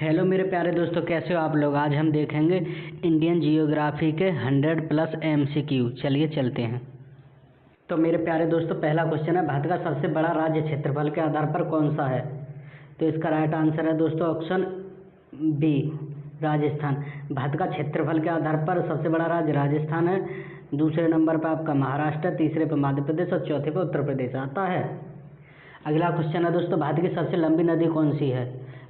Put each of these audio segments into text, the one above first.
Hello मेरे प्यारे दोस्तों, कैसे हो आप लोग। आज हम देखेंगे इंडियन जियोग्राफी के 100+ MCQ। चलिए चलते हैं। तो मेरे प्यारे दोस्तों, पहला क्वेश्चन है, भारत का सबसे बड़ा राज्य क्षेत्रफल के आधार पर कौन सा है। तो इसका राइट आंसर है दोस्तों ऑप्शन बी, राजस्थान। भारत का क्षेत्रफल के आधार पर सबसे बड़ा राज्य राजस्थान है। दूसरे नंबर पर आपका महाराष्ट्र, तीसरे पर मध्य प्रदेश और चौथे पर उत्तर प्रदेश आता है। अगला क्वेश्चन है दोस्तों, भारत की सबसे लंबी नदी कौन सी है।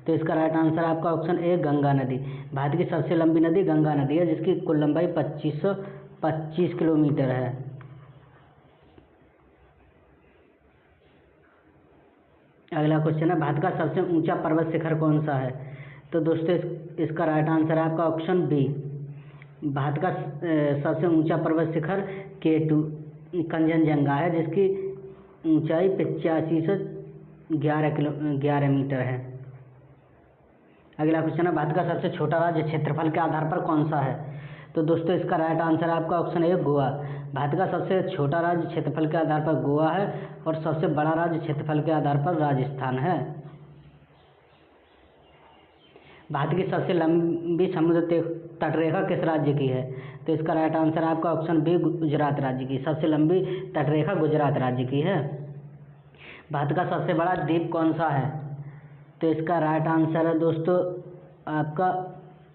तो इसका राइट आंसर आपका ऑप्शन ए, गंगा नदी। भारत की सबसे लंबी नदी गंगा नदी है, जिसकी कुल लंबाई 2525 किलोमीटर है। अगला क्वेश्चन है, भारत का सबसे ऊंचा पर्वत शिखर कौन सा है। तो दोस्तों इसका राइट आंसर है आपका ऑप्शन बी, भारत का सबसे ऊंचा पर्वत शिखर K2 कंचनजंगा है, जिसकी ऊंचाई 85 से 11 मीटर है। अगला क्वेश्चन है, भारत का सबसे छोटा राज्य क्षेत्रफल के आधार पर कौन सा है। तो दोस्तों इसका राइट आंसर है आपका ऑप्शन ए, गोवा। भारत का सबसे छोटा राज्य क्षेत्रफल के आधार पर गोवा है और सबसे बड़ा राज्य क्षेत्रफल के आधार पर राजस्थान है। भारत की सबसे लंबी समुद्र तटरेखा किस राज्य की है। तो इसका राइट आंसर है आपका ऑप्शन बी, गुजरात राज्य की। सबसे लंबी तटरेखा गुजरात राज्य की है। भारत का सबसे बड़ा द्वीप कौन सा है। तो इसका राइट आंसर है दोस्तों आपका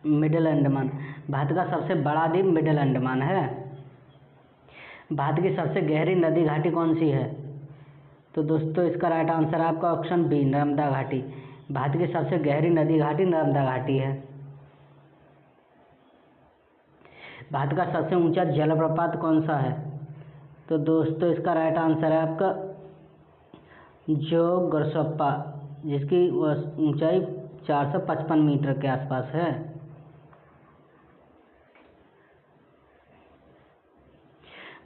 मिडिल अंडमान। भारत का सबसे बड़ा द्वीप मिडिल अंडमान है। भारत की सबसे गहरी नदी घाटी कौन सी है। तो दोस्तों इसका राइट आंसर है आपका ऑप्शन बी, नर्मदा घाटी। भारत की सबसे गहरी नदी घाटी नर्मदा घाटी है। भारत का सबसे ऊंचा जलप्रपात कौन सा है। तो दोस्तों इसका राइट आंसर है आपका जोगसप्पा, जिसकी ऊंचाई 455 मीटर के आसपास है।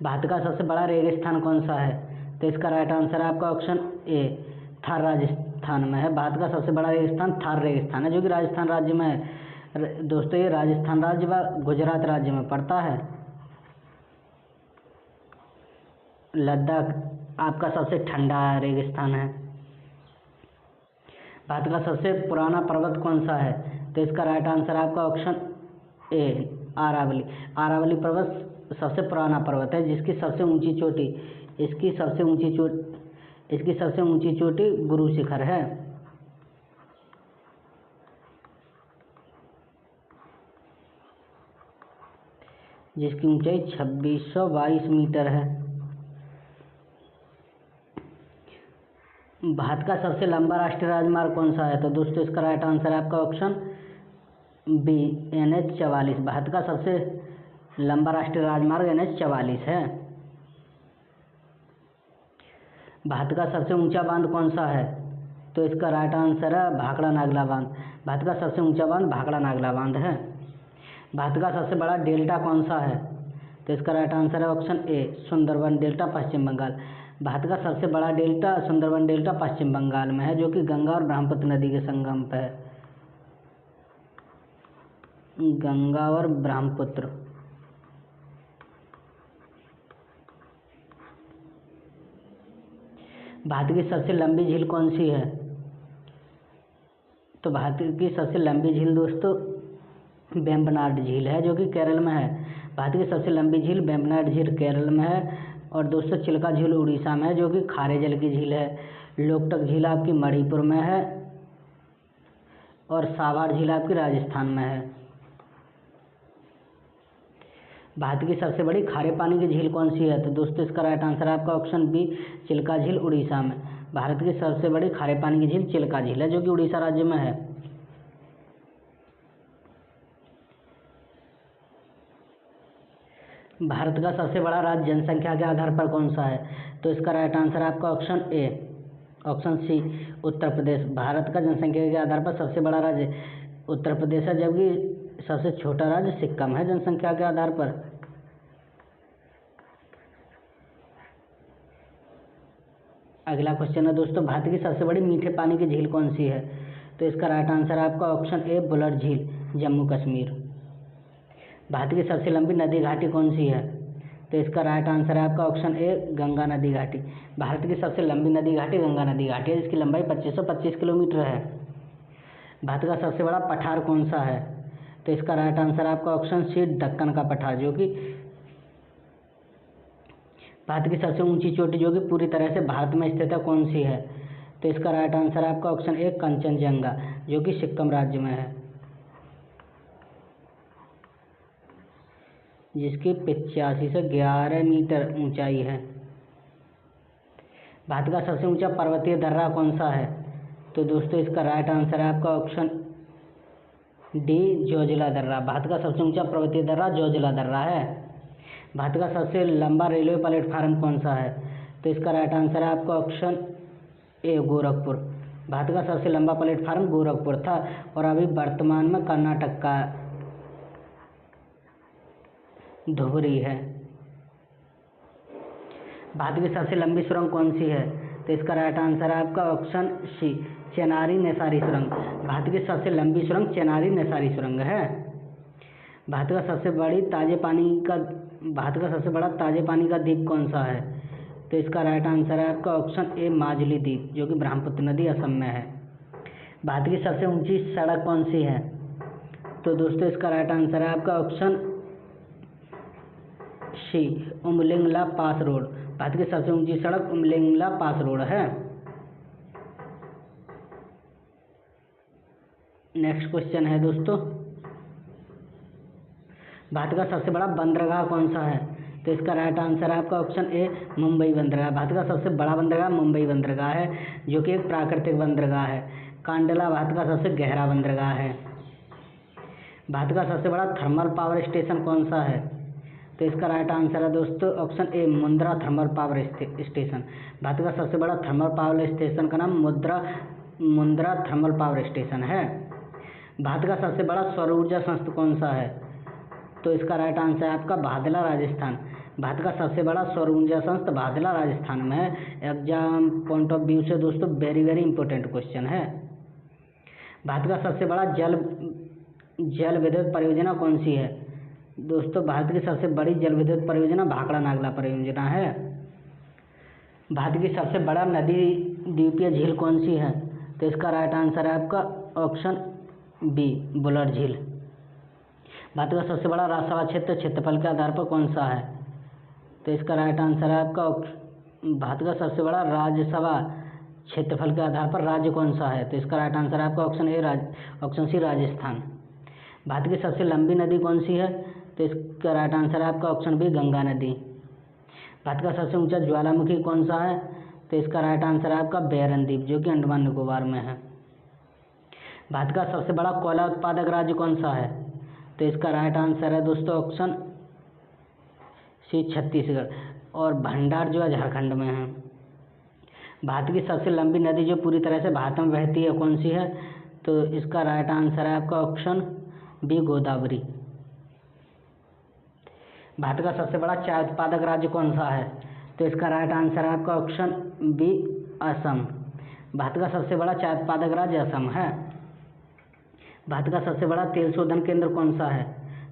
भारत का सबसे बड़ा रेगिस्तान कौन सा है। तो इसका राइट आंसर है आपका ऑप्शन ए, थार राजस्थान में है। भारत का सबसे बड़ा रेगिस्तान थार रेगिस्तान है, जो कि राजस्थान राज्य में है। दोस्तों ये राजस्थान राज्य व गुजरात राज्य में पड़ता है। लद्दाख आपका सबसे ठंडा रेगिस्तान है। भारत का सबसे पुराना पर्वत कौन सा है। तो इसका राइट आंसर आपका ऑप्शन ए, अरावली। अरावली पर्वत सबसे पुराना पर्वत है, जिसकी सबसे ऊंची चोटी इसकी सबसे ऊंची चोटी गुरु शिखर है। जिसकी ऊंचाई 2622 मीटर है। भारत का सबसे लंबा राष्ट्रीय राजमार्ग कौन सा है। तो दोस्तों इसका राइट आंसर है आपका ऑप्शन बी, NH 44। भारत का सबसे लंबा राष्ट्रीय राजमार्ग NH 44 है। भारत का सबसे ऊंचा बांध कौन सा है। तो इसका राइट आंसर है भाखड़ा नागला बांध। भारत का सबसे ऊंचा बांध भाखड़ा नागला बांध है। भारत का सबसे बड़ा डेल्टा कौन सा है। तो इसका राइट आंसर है ऑप्शन ए, सुंदरबन डेल्टा, पश्चिम बंगाल। भारत का सबसे बड़ा डेल्टा सुंदरबन डेल्टा पश्चिम बंगाल में है, जो कि गंगा और ब्रह्मपुत्र नदी के संगम पर है। गंगा और ब्रह्मपुत्र। भारत की सबसे लंबी झील कौन सी है। तो भारत की सबसे लंबी झील दोस्तों वेम्बनाड झील है, जो कि केरल में है। भारत की सबसे लंबी झील वेम्बनाड झील केरल में है। और दोस्तों चिल्का झील उड़ीसा में है, जो कि खारे जल की झील है। लोकटक झील आपकी मणिपुर में है और सावर झील आपकी राजस्थान में है। भारत की सबसे बड़ी खारे पानी की झील कौन सी है। तो दोस्तों इसका राइट आंसर है आपका ऑप्शन बी, चिल्का झील उड़ीसा में। भारत की सबसे बड़ी खारे पानी की झील चिल्का झील है, जो कि उड़ीसा राज्य में है। भारत का सबसे बड़ा राज्य जनसंख्या के आधार पर कौन सा है। तो इसका राइट आंसर आपका option A, option C, Uttar Pradesh. Bharat का जनसंख्या के आधार पर सबसे बड़ा राज्य उत्तर प्रदेश है, जबकि सबसे छोटा राज्य सिक्किम है जनसंख्या के आधार पर। अगला क्वेश्चन है दोस्तों, भारत की सबसे बड़ी मीठे पानी की झील कौन सी है। तो इसका राइट आंसर है आपका ऑप्शन ए, बुलर झील, जम्मू कश्मीर। भारत की सबसे लंबी नदी घाटी कौन सी है। तो इसका राइट आंसर है आपका ऑप्शन ए, गंगा नदी घाटी। भारत की सबसे लंबी नदी घाटी गंगा नदी घाटी है, जिसकी लंबाई 2525 किलोमीटर है। भारत का सबसे बड़ा पठार कौन सा है? तो इसका राइट आंसर है आपका ऑप्शन सी, दक्कन का पठार, जो कि भारत की सबसे ऊंची चोटी जो कि पूरी तरह से भारत में स्थित है, कौन सी है? तो इसका राइट आंसर है आपका ऑप्शन ए, कंचनजंगा, जो कि सिक्किम राज्य में है, जिसकी 85 से 11 मीटर ऊंचाई है। भारत का सबसे ऊंचा पर्वतीय दर्रा कौन सा है? तो दोस्तों इसका राइट आंसर है आपका ऑप्शन डी, जोजिला दर्रा। भारत का सबसे ऊंचा पर्वतीय दर्रा जोजिला दर्रा है। भारत का सबसे लंबा रेलवे प्लेटफार्म कौन सा है? तो इसका राइट आंसर है आपका ऑप्शन ए, गोरखपुर। भारत का सबसे लंबा प्लेटफार्म गोरखपुर था और अभी वर्तमान में कर्नाटक का धुबरी है। भारत की सबसे लंबी सुरंग कौन सी है? तो इसका राइट आंसर है आपका ऑप्शन सी, चेनारी नेसारी सुरंग। भारत की सबसे लंबी सुरंग चेनारी नेसारी सुरंग है। भारत का सबसे बड़ा ताजे पानी का द्वीप कौन सा है? तो इसका राइट आंसर है आपका ऑप्शन ए, माजुली द्वीप, जो कि ब्रह्मपुत्र नदी असम में है। भारत की सबसे ऊंची सड़क कौन सी है? तो दोस्तों इसका राइट आंसर है आपका ऑप्शन सी, उमलिंगला पास रोड। भारत की सबसे ऊंची सड़क उमलिंगला पास रोड है। नेक्स्ट क्वेश्चन है दोस्तों, भारत का सबसे बड़ा बंदरगाह कौन सा है? तो इसका राइट आंसर है आपका ऑप्शन ए, मुंबई बंदरगाह। भारत का सबसे बड़ा बंदरगाह मुंबई बंदरगाह है, जो कि एक प्राकृतिक बंदरगाह है। कांडला भारत का सबसे गहरा बंदरगाह है। भारत का सबसे बड़ा थर्मल पावर स्टेशन कौन सा है? तो इसका राइट आंसर है दोस्तों option A, Mundra thermal power station. Bharat का सबसे बड़ा थर्मल पावर स्टेशन का नाम मुंद्रा थर्मल पावर स्टेशन है। भारत का सबसे बड़ा सौर ऊर्जा संयंत्र कौन सा है? तो इसका राइट आंसर है आपका भादला, राजस्थान। भारत का सबसे बड़ा सौर ऊर्जा संयंत्र भादला, राजस्थान में है। एग्जाम पॉइंट ऑफ व्यू से दोस्तों वेरी वेरी इंपॉर्टेंट क्वेश्चन है। भारत का सबसे बड़ा जल विद्युत परियोजना कौन सी है? दोस्तों भारत की सबसे बड़ी जल विद्युत परियोजना भाखड़ा नागला परियोजना है। भारत की सबसे बड़ा नदी द्वीपीय झील कौन सी है? तो इसका राइट आंसर है आपका ऑप्शन बी, बुलर झील। भारत का सबसे बड़ा राज्यसभा क्षेत्र क्षेत्रफल के आधार पर कौन सा है? तो इसका राइट आंसर है आपका भारत का सबसे बड़ा राज्यसभा क्षेत्रफल के आधार पर राज्य कौन सा है? तो इसका राइट आंसर है आपका ऑप्शन सी, राजस्थान। भारत की सबसे लंबी नदी कौन सी है? तो इसका राइट आंसर है आपका ऑप्शन बी, गंगा नदी। भारत का सबसे ऊंचा ज्वालामुखी कौन सा है? तो इसका राइट आंसर है आपका बेरन द्वीप, जो कि अंडमान निकोबार में है। भारत का सबसे बड़ा कोयला उत्पादक राज्य कौन सा है? तो इसका राइट आंसर है दोस्तों ऑप्शन सी, छत्तीसगढ़, और भंडार जो है झारखंड में है। भारत की सबसे लंबी नदी जो पूरी तरह से भारत में बहती है कौन सी है? तो इसका राइट आंसर है आपका ऑप्शन बी, गोदावरी। भारत का सबसे बड़ा चाय उत्पादक राज्य कौन सा है? तो इसका राइट आंसर है आपका ऑप्शन बी, असम। भारत का सबसे बड़ा चाय उत्पादक राज्य असम है। भारत का सबसे बड़ा तेल शोधन केंद्र कौन सा है?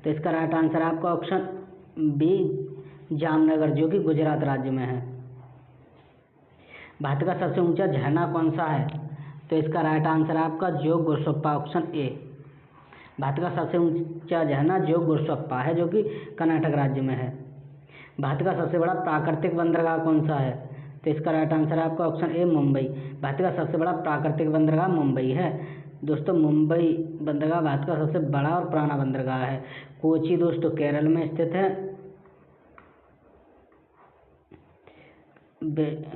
तो इसका राइट आंसर है आपका ऑप्शन बी, जामनगर, जो कि गुजरात राज्य में है। भारत का सबसे ऊंचा झरना कौन सा है? तो इसका राइट आंसर है आपका जोग गुरसोप्पा, ऑप्शन ए। भारत का सबसे ऊंचा झरना जोग गुरसोप्पा है, जो कि कर्नाटक राज्य में है। भारत का सबसे बड़ा प्राकृतिक बंदरगाह कौन सा है? तो इसका राइट आंसर है आपका ऑप्शन ए, मुंबई। भारत का सबसे बड़ा प्राकृतिक बंदरगाह मुंबई है। दोस्तों मुंबई बंदरगाह भारत का सबसे बड़ा और पुराना बंदरगाह है। कोची दोस्तों केरल में स्थित है।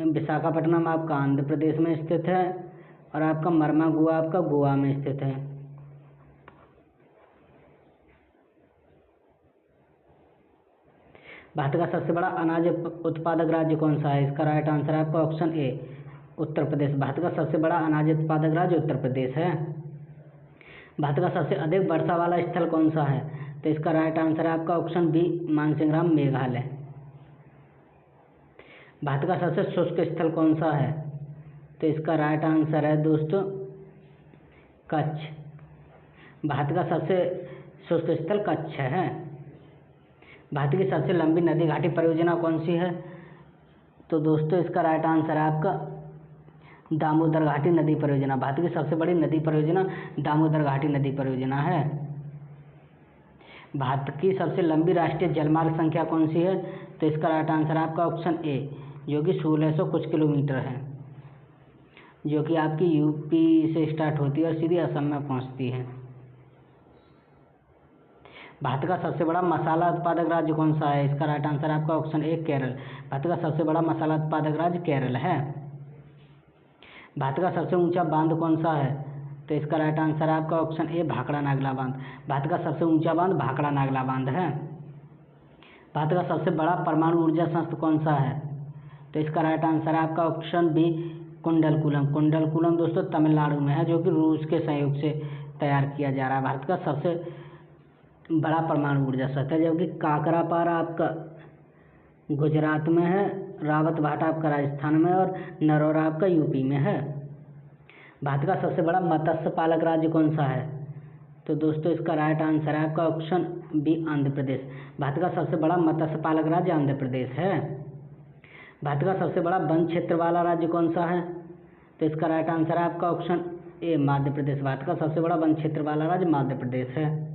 विशाखापट्टनम आपका आंध्र प्रदेश में स्थित है, और आपका मर्मागुआ आपका गोवा में स्थित है। भारत का सबसे बड़ा अनाज उत्पादक राज्य कौन सा है? इसका राइट आंसर है आपका ऑप्शन ए, उत्तर प्रदेश। भारत का सबसे बड़ा अनाज उत्पादक राज्य उत्तर प्रदेश है। भारत का सबसे अधिक वर्षा वाला स्थल कौन सा है? तो इसका राइट आंसर है आपका ऑप्शन बी, मानसिंहराम, मेघालय। भारत का सबसे शुष्क स्थल कौन सा है? तो इसका राइट आंसर है दोस्तों कच्छ। भारत का सबसे शुष्क स्थल कच्छ है। भारत की सबसे लंबी नदी घाटी परियोजना कौन सी है? तो दोस्तों इसका राइट आंसर है आपका दामोदर घाटी नदी परियोजना। भारत की सबसे बड़ी नदी परियोजना दामोदर घाटी नदी परियोजना है। भारत की सबसे लंबी राष्ट्रीय जलमार्ग संख्या कौन सी है? तो इसका राइट आंसर है आपका ऑप्शन ए, जो कि 1600 कुछ किलोमीटर है, जो कि आपकी यूपी से स्टार्ट होती है और सीधी असम में पहुंचती है। भारत का सबसे बड़ा मसाला उत्पादक राज्य कौन सा है? इसका राइट आंसर आपका ऑप्शन ए, केरल। भारत का सबसे बड़ा मसाला उत्पादक राज्य केरल है। भारत का सबसे ऊंचा बांध कौन सा है? तो इसका राइट आंसर है आपका ऑप्शन ए, भाखड़ा नागला बांध। भारत का सबसे ऊंचा बांध भाखड़ा नागला बांध है। भारत का सबसे बड़ा परमाणु ऊर्जा संयंत्र कौन सा है? तो इसका राइट आंसर है आपका ऑप्शन बी, कुंडलकुलम। कुंडलकुलम दोस्तों तमिलनाडु में है, जो कि रूस के सहयोग से तैयार किया जा रहा है। भारत का सबसे बड़ा परमाणु ऊर्जा संयंत्र, जबकि काकरापारा आपका गुजरात में है, रावत भाटा आपका राजस्थान में और नरोरा आपका यूपी में है। भारत का सबसे बड़ा मत्स्य पालक राज्य कौन सा है? तो दोस्तों इसका राइट आंसर है आपका ऑप्शन बी, आंध्र प्रदेश। भारत का सबसे बड़ा मत्स्य पालक राज्य आंध्र प्रदेश है। भारत का सबसे बड़ा वन क्षेत्र वाला राज्य कौन सा है? तो इसका राइट आंसर है आपका ऑप्शन ए, मध्य प्रदेश। भारत का सबसे बड़ा वन क्षेत्र वाला राज्य मध्य प्रदेश है।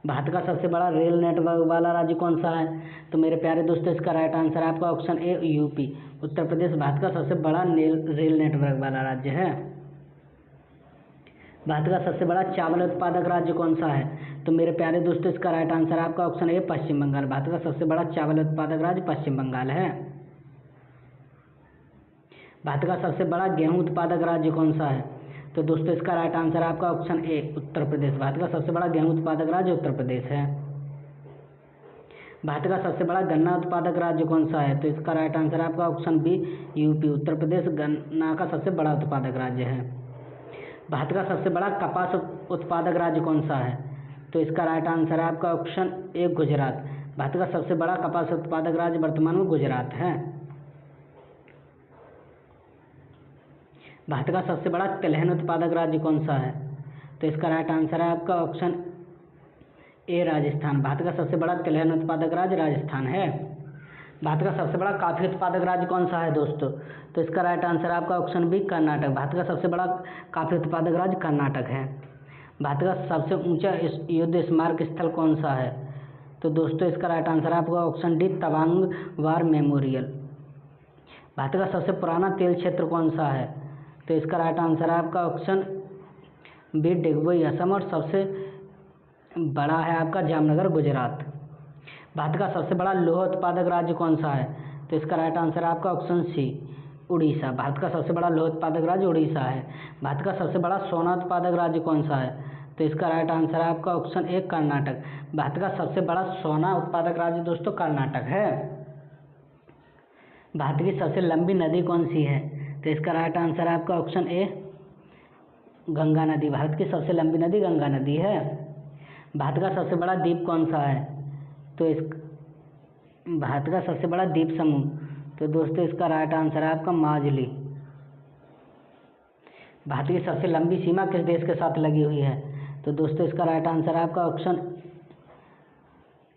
भारत का सबसे बड़ा रेल नेटवर्क वाला राज्य कौन सा है? तो मेरे प्यारे दोस्तों इसका राइट आंसर है आपका option A, UP, Uttar Pradesh Bharat का सबसे बड़ा रेल नेटवर्क वाला राज्य है। भारत का सबसे बड़ा चावल उत्पादक राज्य कौन सा है? तो मेरे प्यारे दोस्तों इसका राइट आंसर है आपका ऑप्शन ए, पश्चिम बंगाल। भारत का सबसे बड़ा चावल उत्पादक राज्य पश्चिम बंगाल है। भारत का सबसे बड़ा गेहूं उत्पादक राज्य कौन सा है? तो दोस्तों इसका राइट आंसर है आपका ऑप्शन ए, उत्तर प्रदेश। भारत का सबसे बड़ा गेहूं उत्पादक राज्य उत्तर प्रदेश है। भारत का सबसे बड़ा गन्ना उत्पादक राज्य कौन सा है? तो इसका राइट आंसर है आपका option B, UP, Uttar Pradesh गन्ना का सबसे बड़ा उत्पादक राज्य है। भारत का सबसे बड़ा कपास उत्पादक राज्य कौन सा है? तो इसका राइट आंसर है आपका ऑप्शन ए, गुजरात। भारत का सबसे बड़ा कपास उत्पादक राज्य वर्तमान में गुजरात है। भारत का सबसे बड़ा तिलहन उत्पादक राज्य कौन सा है? तो इसका राइट आंसर है आपका ऑप्शन ए, राजस्थान। भारत का सबसे बड़ा तिलहन उत्पादक राज्य राजस्थान है। भारत का सबसे बड़ा कॉफी उत्पादक राज्य कौन सा है दोस्तों? तो इसका राइट आंसर है आपका ऑप्शन बी, कर्नाटक। भारत का सबसे बड़ा कॉफी उत्पादक राज्य कर्नाटक है। भारत का सबसे ऊंचा युद्ध स्मारक स्थल कौन सा है? तो दोस्तों इसका राइट आंसर है आपका option D, Tawang war memorial. Bharat का सबसे पुराना तेल क्षेत्र कौन सा है? तो इसका राइट आंसर है आपका ऑप्शन बी, डिगबोई असम। और सबसे बड़ा है आपका जामनगर गुजरात। भारत का सबसे बड़ा लोहा उत्पादक राज्य कौन सा है? तो इसका राइट आंसर है आपका ऑप्शन सी, उड़ीसा। भारत का सबसे बड़ा लोहा उत्पादक राज्य उड़ीसा है। भारत का सबसे बड़ा सोना उत्पादक राज्य कौन सा है? तो इसका राइट आंसर है आपका ऑप्शन ए, कर्नाटक। भारत का सबसे बड़ा सोना उत्पादक राज्य दोस्तों कर्नाटक है। भारत की सबसे लंबी नदी कौन सी है? तो इसका राइट आंसर है आपका ऑप्शन ए, गंगा नदी। भारत की सबसे लंबी नदी गंगा नदी है। भारत का सबसे बड़ा द्वीप कौन सा है? तो इस भारत का सबसे बड़ा द्वीप समूह, तो दोस्तों इसका राइट आंसर है आपका माजुली। भारत की सबसे लंबी सीमा किस देश के साथ लगी हुई है? तो दोस्तों इसका राइट आंसर है आपका ऑप्शन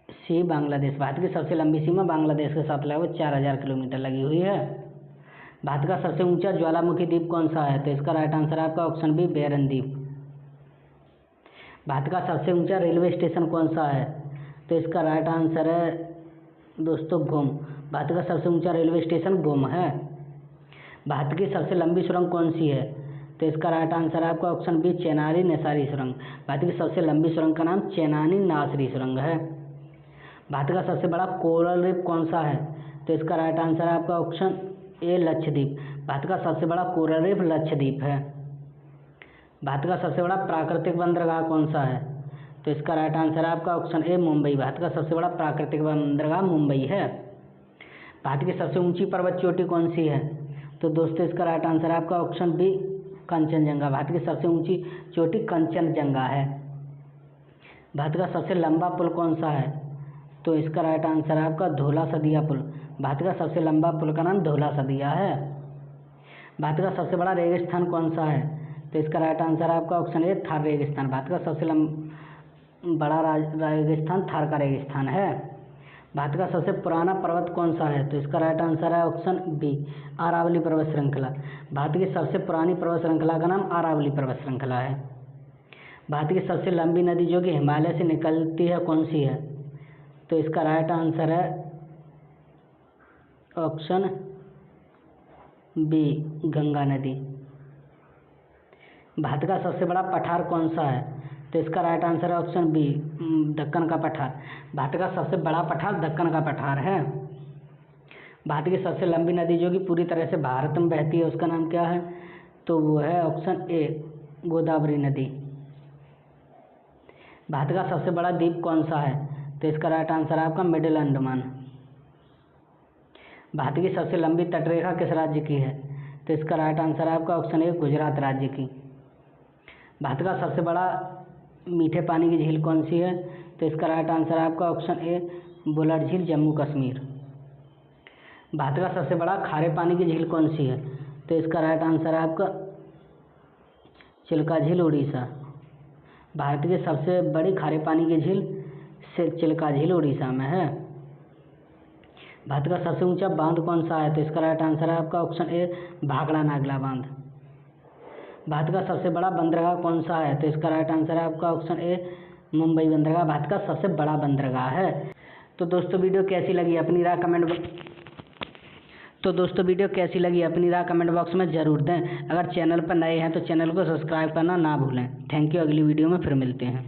सी, बांग्लादेश। भारत की सबसे लंबी सीमा बांग्लादेश के साथ लगभग 4000 किलोमीटर लगी हुई है। भारत का सबसे ऊंचा ज्वालामुखी द्वीप कौन सा है? तो इसका राइट आंसर है आपका ऑप्शन बी, बेरन द्वीप। भारत का सबसे ऊंचा रेलवे स्टेशन कौन सा है? तो इसका राइट आंसर है दोस्तों गोम। भारत का सबसे ऊंचा रेलवे स्टेशन गोम है। भारत की सबसे लंबी सुरंग कौन सी है? तो इसका राइट आंसर है आपका ऑप्शन बी, चेनारी नेसारी सुरंग। भारत की सबसे लंबी सुरंग का नाम चेनानी नासरी सुरंग है। भारत का सबसे बड़ा कोरल रीफ कौन सा है? तो इसका राइट आंसर है आपका ऑप्शन ए, लक्षद्वीप। भारत का सबसे बड़ा कोरल रीफ लक्षद्वीप है। भारत का सबसे बड़ा प्राकृतिक बंदरगाह कौन सा है? तो इसका राइट आंसर है आपका ऑप्शन ए, मुंबई। भारत का सबसे बड़ा प्राकृतिक बंदरगाह मुंबई है। भारत की सबसे ऊंची पर्वत चोटी कौन सी है? तो दोस्तों इसका राइट आंसर है आपका ऑप्शन बी, कंचनजंगा। भारत की सबसे ऊंची चोटी कंचनजंगा है। भारत का सबसे लंबा पुल कौन सा है? तो इसका राइट आंसर है आपका धौला सदिया पुल। भारत का सबसे लंबा पुल का नाम धौला सदिया है। भारत का सबसे बड़ा रेगिस्तान कौन सा है? तो इसका राइट आंसर है आपका ऑप्शन ए, थार रेगिस्तान। भारत का सबसे बड़ा रेगिस्तान थार का रेगिस्तान है। भारत का सबसे पुराना पर्वत कौन सा है? तो इसका राइट आंसर है ऑप्शन बी, अरावली पर्वत श्रृंखला। भारत की सबसे पुरानी पर्वत श्रृंखला का नाम अरावली पर्वत श्रृंखला है। भारत की सबसे लंबी नदी जो कि हिमालय से निकलती है कौन सी है? तो इसका राइट आंसर है ऑप्शन बी, गंगा नदी। भारत का सबसे बड़ा पठार कौन सा है? तो इसका राइट आंसर है ऑप्शन बी, दक्कन का पठार। भारत का सबसे बड़ा पठार दक्कन का पठार है। भारत की सबसे लंबी नदी जो कि पूरी तरह से भारत में बहती है उसका नाम क्या है? तो वो है ऑप्शन ए, गोदावरी नदी। भारत का सबसे बड़ा द्वीप कौन सा है? तो इसका राइट आंसर है आपका मिडिल अंडमान। भारत की सबसे लंबी तटरेखा किस राज्य की है? तो इसका राइट आंसर है आपका ऑप्शन ए, गुजरात राज्य की। भारत का सबसे बड़ा मीठे पानी की झील कौन सी है? तो इसका राइट आंसर है आपका ऑप्शन ए, बुलर झील, जम्मू कश्मीर। भारत का सबसे बड़ा खारे पानी की झील कौन सी है? तो इसका राइट आंसर है आपका चिल्का झील, उड़ीसा। भारत की सबसे बड़ी खारे पानी की झील चिल्का झील उड़ीसा में है। भारत का सबसे ऊंचा बांध कौन सा है? तो इसका राइट आंसर है आपका ऑप्शन ए, भाखड़ा नागला बांध। भारत का सबसे बड़ा बंदरगाह कौन सा है? तो इसका राइट आंसर है आपका ऑप्शन ए, मुंबई बंदरगाह भारत का सबसे बड़ा बंदरगाह है। तो दोस्तों वीडियो कैसी लगी अपनी राय कमेंट बॉक्स में ज़रूर दें। अगर चैनल पर नए हैं तो चैनल को सब्सक्राइब करना ना भूलें। Thank you. अगली वीडियो में फिर मिलते हैं।